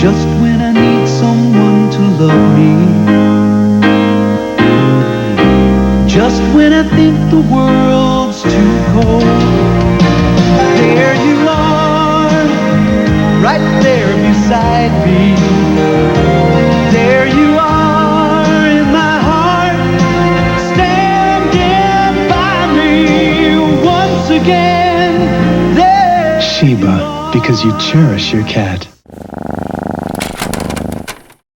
just when I need someone to love me, just when I think the world's too cold. There you are, right there beside me. There you are in my heart, standing by me once again. There Sheba, because you cherish your cat.